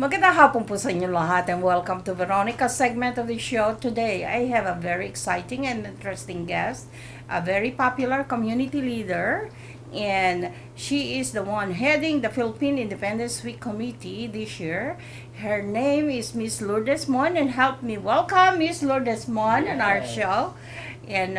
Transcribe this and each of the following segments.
Magandang hapon po sa inyo lahat and welcome to Veronica's segment of the show. Today, I have a very exciting and interesting guest, a very popular community leader, and she is the one heading the Philippine Independence Week Committee this year. Her name is Miss Lourdes Mon, and help me welcome Miss Lourdes Mon on our show. And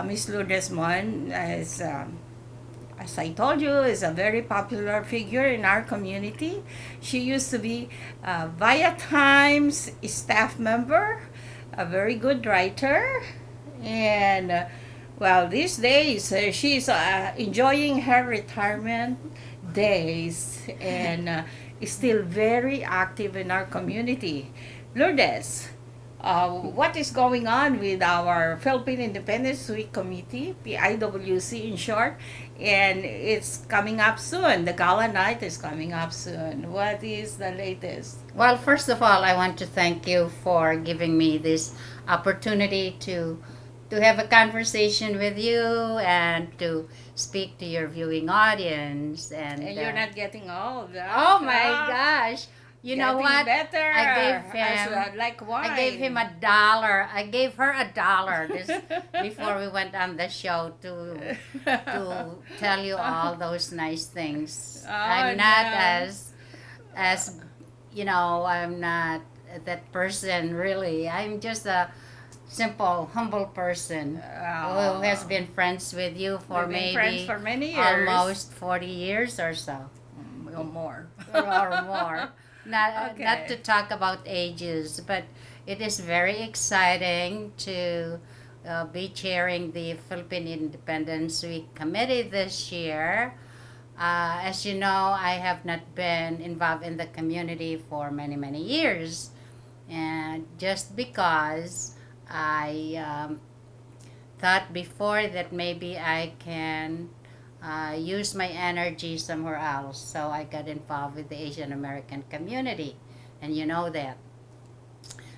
Miss Lourdes Mon is as I told you, is a very popular figure in our community. She used to be Via Times staff member, a very good writer, and well, these days she's enjoying her retirement days and is still very active in our community. Lourdes, what is going on with our Philippine Independence Week Committee, PIWC in short, and it's coming up soon. The gala night is coming up soon. What is the latest? Well, first of all, I want to thank you for giving me this opportunity to have a conversation with you and to speak to your viewing audience. And you're not getting old. Oh my gosh! You know Getting what? better. I gave him like wine. I gave him $1. I gave her $1 this before we went on the show to tell you all those nice things. I'm not no. as I'm not that person really. I'm just a simple, humble person who has been friends with you for We've been friends maybe for many years. almost 40 years or so. Or more. Or more. Not Okay. to talk about ages, but it is very exciting to be chairing the Philippine Independence Week Committee this year. As you know, I have not been involved in the community for many, many years. And just because I thought before that maybe I can use my energy somewhere else. So I got involved with the Asian American community, and you know that.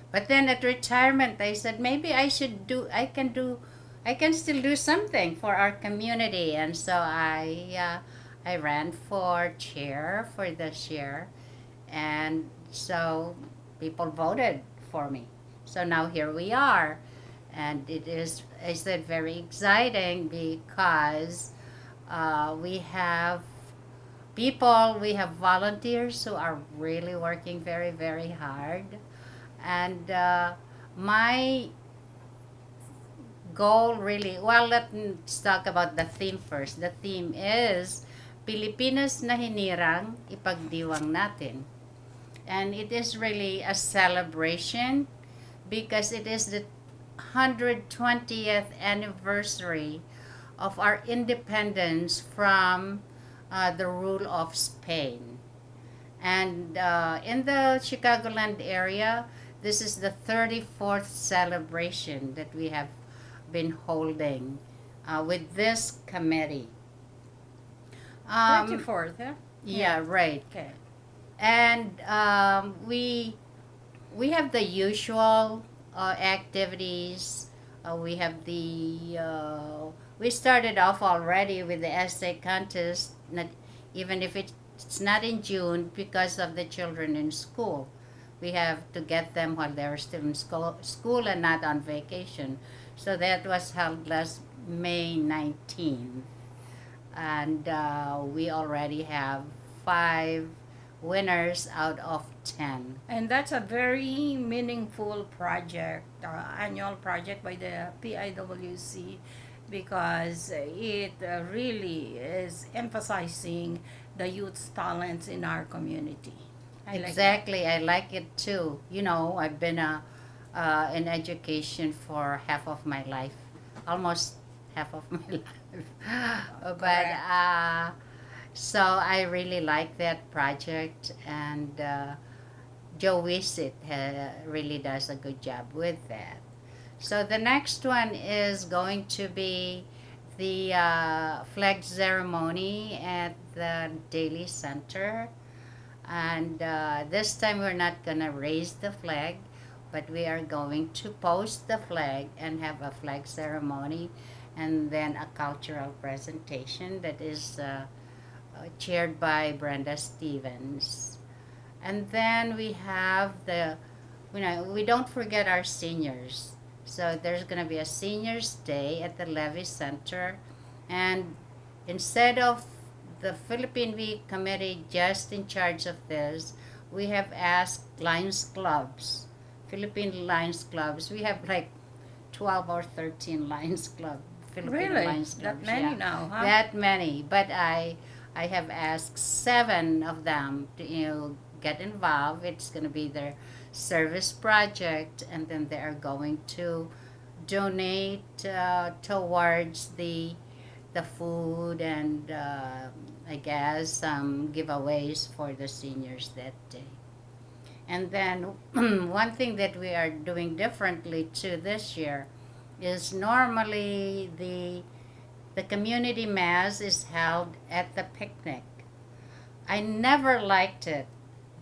But then at retirement, I said maybe I can still do something for our community, and so I ran for chair for this year, and so people voted for me. So now here we are, and it is, I said, very exciting because we have we have volunteers who are really working very, very hard. And my goal really, well, let's talk about the theme first. The theme is Pilipinas na hinirang, ipagdiwang natin. And it is really a celebration because it is the 120th anniversary of our independence from the rule of Spain. And in the Chicagoland area, this is the 34th celebration that we have been holding with this committee. 24th, huh? Yeah, right. Okay. And we have the usual activities. We have we started off already with the essay contest, not even if it's not in June because of the children in school. We have to get them while they're still in school and not on vacation. So that was held last May 19th. And we already have 5 winners out of 10. And that's a very meaningful project, annual project by the PIWC, because it really is emphasizing the youth's talents in our community. Exactly, I like it too. You know, I've been in education for half of my life, almost half of my life. But so I really like that project, and Joe Wisit really does a good job with that. So the next one is going to be the flag ceremony at the Daily Center. And this time we're not going to raise the flag, but we are going to post the flag and have a flag ceremony and then a cultural presentation that is chaired by Brenda Stevens. And then we have we don't forget our seniors. So there's going to be a seniors day at the Levy Center. And instead of the Philippine Week Committee just in charge of this, we have asked Lions Clubs, Philippine Lions Clubs. We have like 12 or 13 Lions Club, Philippine Really? Lions That Clubs. many Yeah. now, huh? That many. But I have asked 7 of them to get involved. It's going to be their service project, and then they are going to donate towards the food and I guess some giveaways for the seniors that day. And then one thing that we are doing differently too this year is normally the community mass is held at the picnic. I never liked it,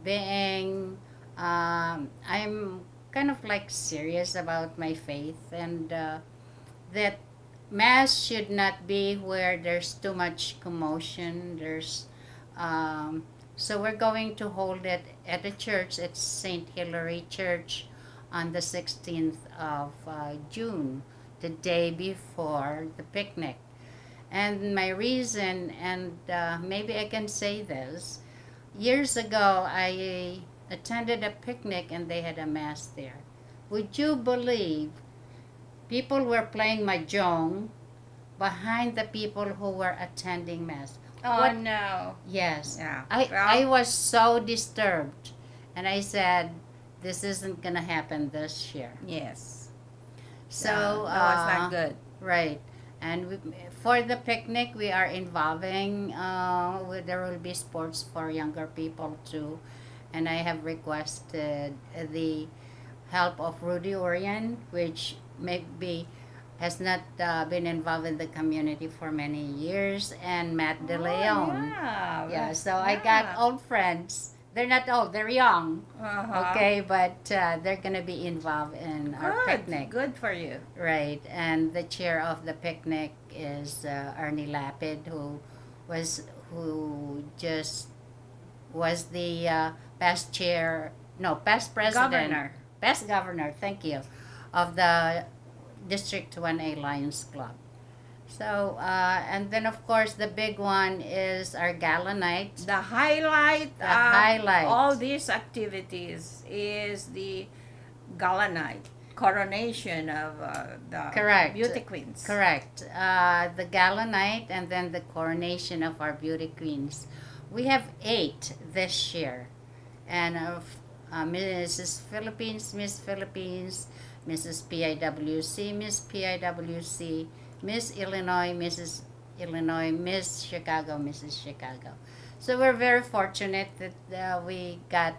being I'm kind of like serious about my faith, and that mass should not be where there's too much commotion. So we're going to hold it at a church. It's St. Hilary Church on the 16th of June, the day before the picnic. And my reason, and maybe I can say this, years ago I attended a picnic and they had a mass there. Would you believe people were playing mahjong behind the people who were attending mass? Oh, What? no. Yes. Yeah. I was so disturbed, and I said, this isn't gonna happen this year. Yes. So Yeah, that was not good. right. And for the picnic, we are involving. There will be sports for younger people too, and I have requested the help of Rudy Orion, which maybe has not been involved in the community for many years, and Matt De Oh, Leon. yeah. Yeah, so I got old friends. They're not old, they're young. Uh-huh. Okay, but they're going to be involved in our Good. picnic. Good for you. Right, and the chair of the picnic is Ernie Lapid, who just was the past president, past governor, thank you, of the District 1A Lions Club. So, and then of course the big one is our gala night. The highlight The of highlight. all these activities is the gala night, coronation of the Correct. beauty queens. Correct. The gala night and then the coronation of our beauty queens. We have 8 this year. And Mrs. Philippines, Miss Philippines, Mrs. PIWC, Miss PIWC, Miss Illinois, Mrs. Illinois, Miss Chicago, Mrs. Chicago. So we're very fortunate that we got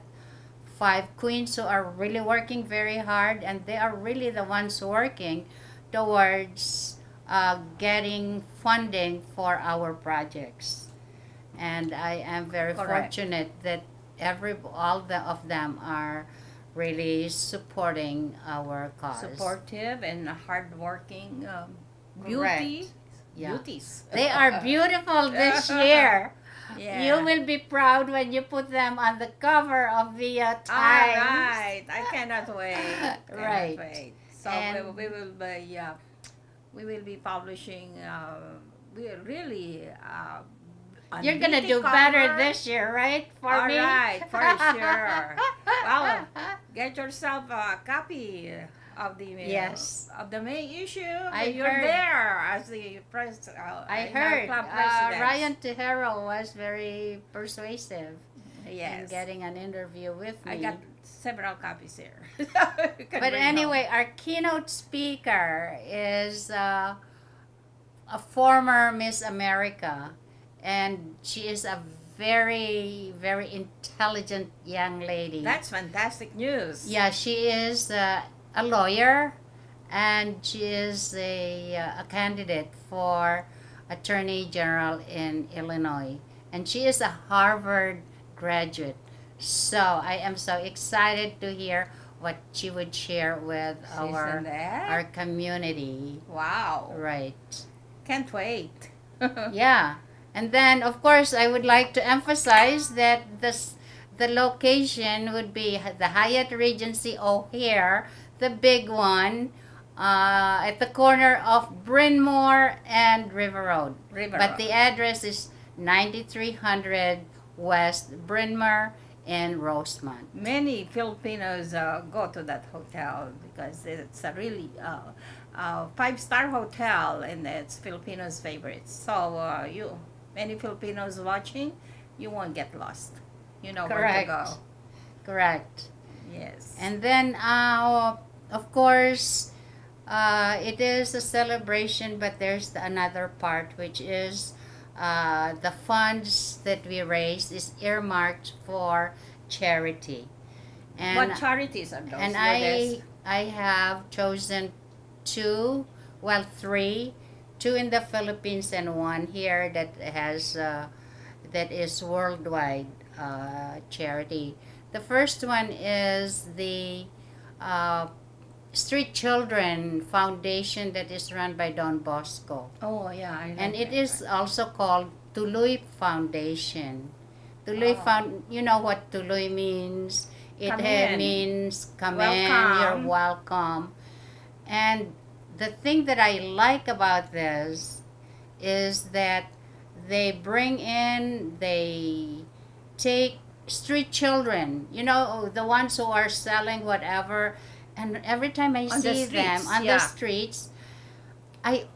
5 queens who are really working very hard, and they are really the ones working towards getting funding for our projects. And I am very Correct. fortunate that of them are really supporting our cause. Supportive and hardworking beauty. Correct. Yeah. Beauties. They are beautiful this year. Yeah. You will be proud when you put them on the cover of the Times. All right. I cannot wait. Right. Wait. So And- we will be publishing. We really. On You're gonna beauty do better cover. this year, right? For All me. right, for sure. Well, get yourself a copy of the Yes. of the May issue. I You're heard. there as the pres. I in our heard club president. Ryan Tejero was very persuasive in Yes. getting an interview with me. I got several copies here. You can But bring anyway, our keynote speaker is a former Miss America, and she is a very, very intelligent young lady. home. That's fantastic news. Yeah, she is a lawyer, and she is a candidate for Attorney General in Illinois, and she is a Harvard graduate. So I am so excited to hear what she would share with Isn't that? our community. Wow. Right. Can't wait. Yeah. And then of course I would like to emphasize that the location would be the Hyatt Regency O'Hare, the big one, at the corner of Bryn Mawr and River Road. But the address is 9300 West Bryn Mawr in Rosemont. Many Filipinos go to that hotel because it's a really five-star hotel and it's Filipinos' favorite. So many Filipinos watching, you won't get lost. You know Correct. where to go. Correct. Yes. And then, of course, it is a celebration, but there's another part, which is the funds that we raise is earmarked for charity. And what charities are those? and Lourdes? I have chosen three, two in the Philippines and one here that has that is worldwide charity. The first one is the uh, Street Children Foundation that is run by Don Bosco. Oh yeah, I And like it that is one. also called Tuloy Foundation. Tuloy you know what Tuloy means? It Come in. means come in, Welcome. you're welcome. And the thing that I like about this is that they take street children, the ones who are selling whatever, and every time I On the see them streets, on yeah. the streets,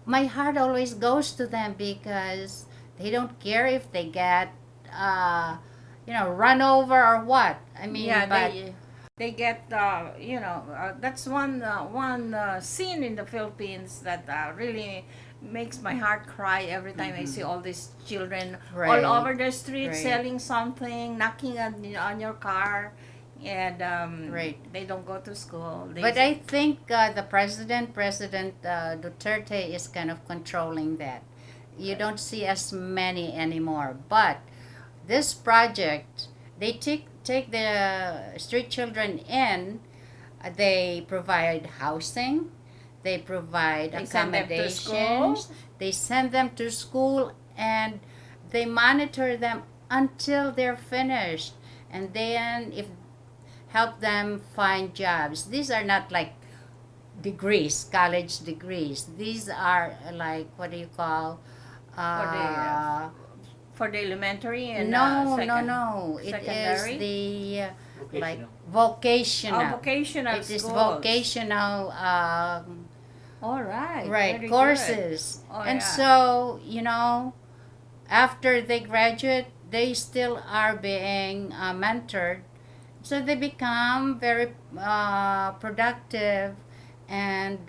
my heart always goes to them because they don't care if they get run over or what. I mean, Yeah, but they get that's one scene in the Philippines that really makes my heart cry every time I see all these children Right. all over the street Right. selling something, knocking on your car, and Right. they don't go to school. But I think the President Duterte is kind of controlling that. You don't see as many anymore. But this project, they take the street children in. They provide housing. They provide They send them to accommodations. school. They send them to school, and they monitor them until they're finished. And then if help them find jobs. These are not like degrees, college degrees. These are like, what do you call? For the elementary and No. It secondary? is the like Vocational. vocational. Vocational It is schools. vocational, All right. right, very courses. good. Oh, And yeah. so, after they graduate, they still are being mentored. So they become very productive and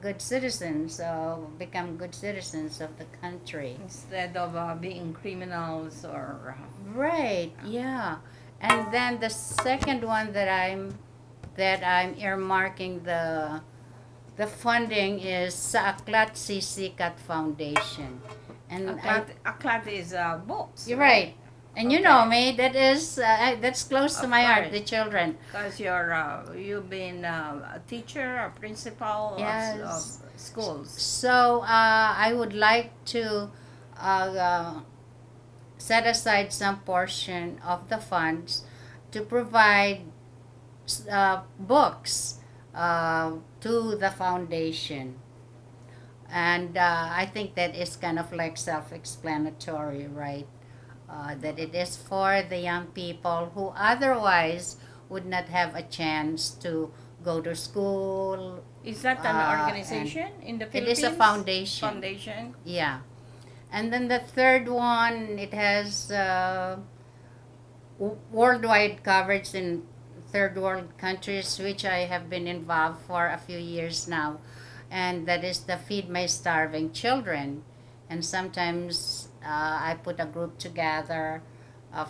good citizens. So become good citizens of the country. Instead of being criminals or Right. Yeah. And then the second one that I'm earmarking the funding is sa Aklat Sisikat Foundation. And Aklat is books. you're right. And you know me, that's close to Of my heart, course. the children. Because you've been a teacher, a principal Yes. of schools. So I would like to set aside some portion of the funds to provide books to the foundation. And I think that is kind of like self-explanatory, right? That it is for the young people who otherwise would not have a chance to go to school. Is that an organization in the It Philippines? is a foundation. Foundation. Yeah. And then the third one, it has worldwide coverage in third world countries, which I have been involved for a few years now. And that is the Feed My Starving Children. And sometimes I put a group together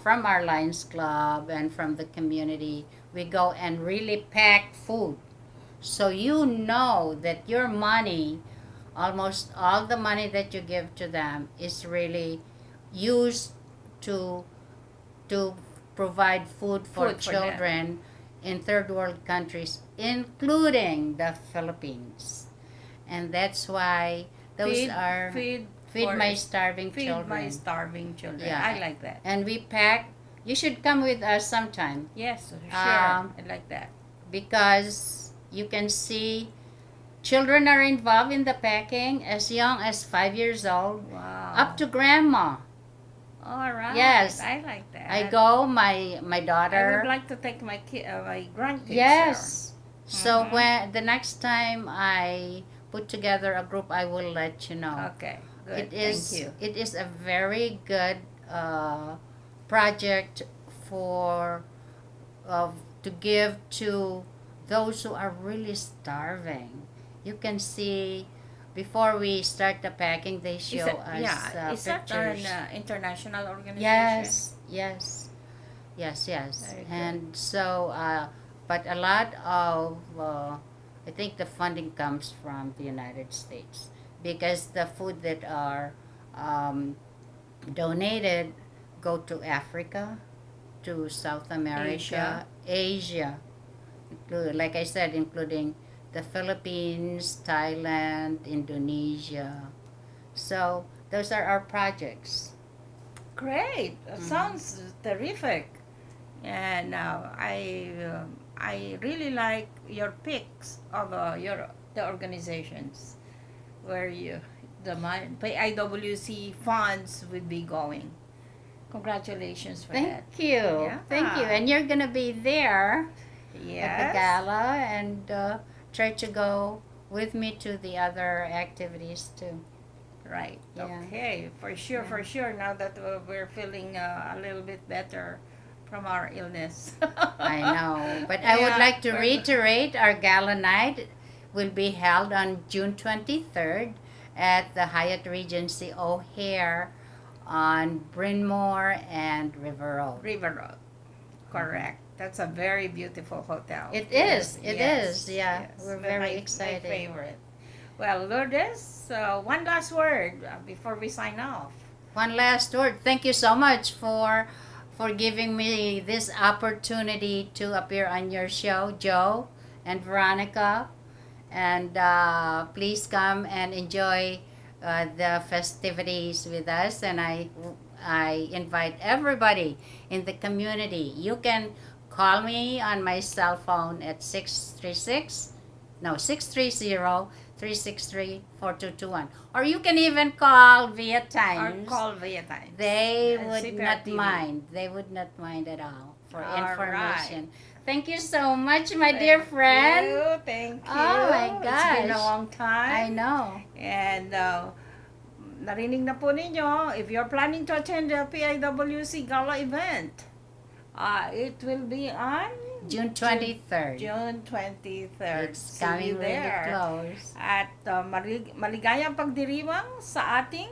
from our Lions Club and from the community. We go and really pack food. So you know that your money, almost all the money that you give to them, is really used to provide food for Food for them. children in third world countries, including the Philippines. And that's why those are Feed for- My Starving Feed Children. my starving children. Yeah. I like that. And we pack You should come with us sometime. Yes, sure. Um, I like that. because you can see children are involved in the packing as young as 5 years old Wow. up to grandma. All right. Yes. I like that. I go, my I daughter. would like to take my my grandkids Yes. So Mhm. when the next time I put together a group, I will let you know. there. Okay. Good. It is Thank you. it is a very good project for to give to those who are really starving. You can see before we start the packing, they show us Yeah. Is that pictures. an international organization? Yes, yes, yes, yes. Very good. And so, but a lot of, I think the funding comes from the United States because the food that are donated go to Africa, to South America, Asia, like I said, including the Philippines, Thailand, Indonesia. So those are our projects. Great. Mhm. Sounds terrific. And I really like your picks of the organizations where PIWC funds would be going. Congratulations for that. Thank you. Thank you. Yeah. And you're going to be there at the Yes. gala and try to go with me to the other activities too. Right. Yeah. Okay. For sure. Yeah. For sure. Now that we're feeling a little bit better from our illness. I know. But I would Yeah, like to we're- reiterate our gala night will be held on June 23rd at the Hyatt Regency O'Hare on Bryn Mawr and River Road. River Road. Correct. That's a very beautiful hotel. It Yes, is. It yes, is. Yeah. yes. We're But very my excited. favorite. Well, Lourdes, one last word before we sign off. One last word. Thank you so much for giving me this opportunity to appear on your show, Joe and Veronica. And please come and enjoy the festivities with us. And I invite everybody in the community. You can call me on my cell phone at 630-363-4221. Or you can even call via Or Times. call via time. They And would not CPRTV. mind. They would not mind at all for All information. Thank you so much, my dear Thank friend. you. Thank you. Oh my It's been a gosh. long time. I know. And narinig na po ninyo, if you're planning to attend the PIWC Gala event, it will be on June 23rd. June 23rd. It's See you coming really there. close. At maligayang pagdiriwang sa ating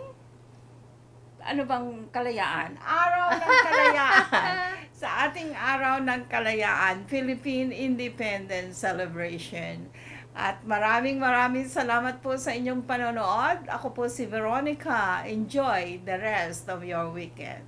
ano bang kalayaan? Araw ng Kalayaan. Sa ating Araw ng Kalayaan, Philippine Independence Celebration. At maraming salamat po sa inyong panonood. Ako po si Veronica. Enjoy the rest of your weekend.